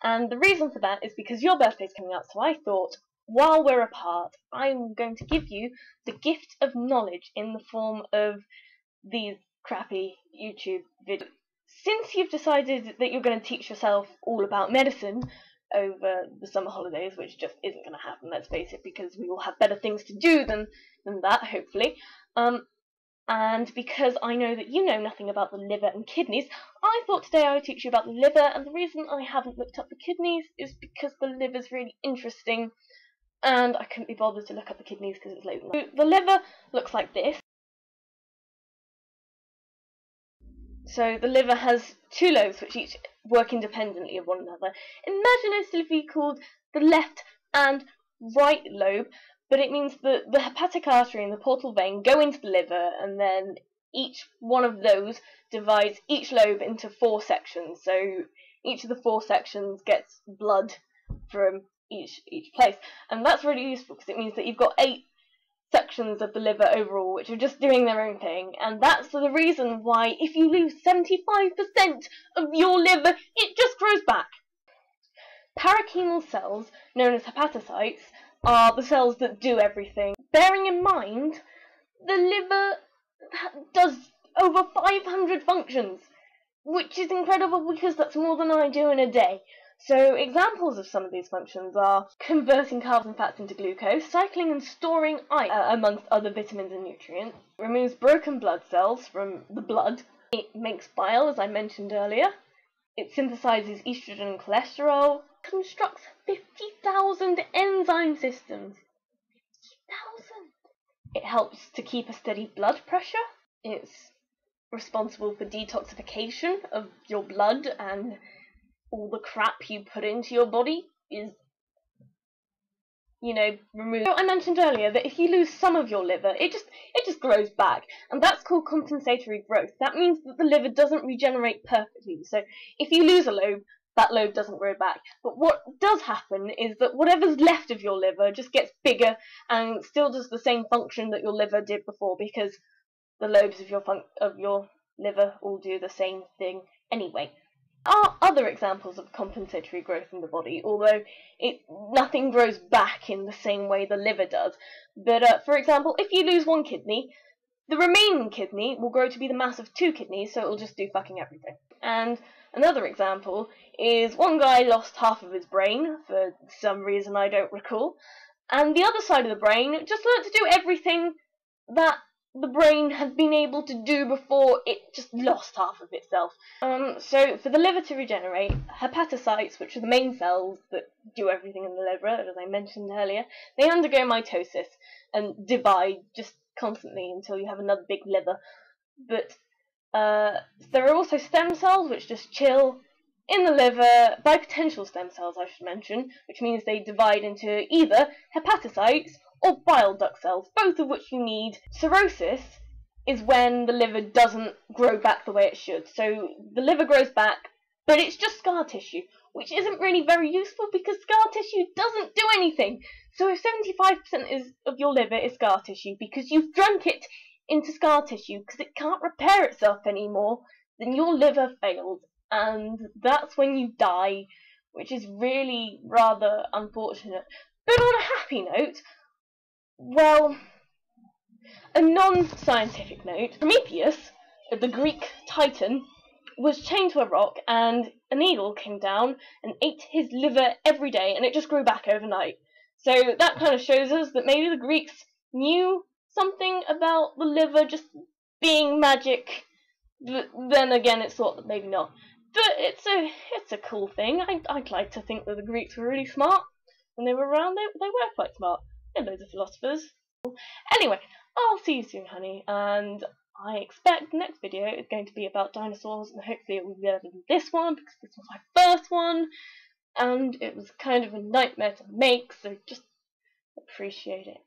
And the reason for that is because your birthday's coming up, so I thought, while we're apart, I'm going to give you the gift of knowledge in the form of these crappy YouTube videos. Since you've decided that you're going to teach yourself all about medicine over the summer holidays, which just isn't going to happen, let's face it, because we will have better things to do than that, hopefully, and because I know that you know nothing about the liver and kidneys, I thought today I would teach you about the liver, and the reason I haven't looked up the kidneys is because the liver's really interesting, and I couldn't be bothered to look up the kidneys because it's late at night. The liver looks like this. So the liver has two lobes which each work independently of one another. Imagine it to be called the left and right lobe, but it means that the hepatic artery and the portal vein go into the liver, and then each one of those divides each lobe into 4 sections. So each of the 4 sections gets blood from each place, and that's really useful because it means that you've got 8 sections of the liver overall which are just doing their own thing, and that's the reason why if you lose 75% of your liver, it just grows back. Parenchymal cells, known as hepatocytes, are the cells that do everything. Bearing in mind, the liver does over 500 functions, which is incredible because that's more than I do in a day. So examples of some of these functions are converting carbs and fats into glucose, cycling and storing iron, amongst other vitamins and nutrients, removes broken blood cells from the blood, it makes bile, as I mentioned earlier, it synthesizes estrogen and cholesterol, constructs 50,000 enzyme systems. 50,000! It helps to keep a steady blood pressure, it's responsible for detoxification of your blood, and all the crap you put into your body is, removed. So I mentioned earlier that if you lose some of your liver, it just grows back, and that's called compensatory growth. That means that the liver doesn't regenerate perfectly. So if you lose a lobe, that lobe doesn't grow back. But what does happen is that whatever's left of your liver just gets bigger and still does the same function that your liver did before, because the lobes of your liver all do the same thing anyway. There are other examples of compensatory growth in the body, although nothing grows back in the same way the liver does. But for example, if you lose one kidney, the remaining kidney will grow to be the mass of 2 kidneys, so it will just do fucking everything. And another example is one guy lost half of his brain for some reason I don't recall, and the other side of the brain just learned to do everything that the brain had been able to do before it just lost half of itself. So for the liver to regenerate, hepatocytes, which are the main cells that do everything in the liver, as I mentioned earlier, they undergo mitosis and divide just constantly until you have another big liver. But there are also stem cells which just chill in the liver, bipotential stem cells I should mention, which means they divide into either hepatocytes or bile duct cells, both of which you need. Cirrhosis is when the liver doesn't grow back the way it should. So the liver grows back, but it's just scar tissue, which isn't really very useful because scar tissue doesn't do anything. So if 75% of your liver is scar tissue because you've drunk it into scar tissue because it can't repair itself anymore, then your liver failed, and that's when you die, which is really rather unfortunate. But on a happy note, well, a non-scientific note, Prometheus, the Greek titan, was chained to a rock and a needle came down and ate his liver every day, and it just grew back overnight. So that kind of shows us that maybe the Greeks knew something about the liver just being magic, but then again it's thought that maybe not. But it's a cool thing. I'd like to think that the Greeks were really smart. When they were around, they were quite smart. There are loads of philosophers. Anyway, I'll see you soon, honey, and I expect the next video is going to be about dinosaurs, and hopefully it will be better than this one, because this was my first one, and it was kind of a nightmare to make, so just appreciate it.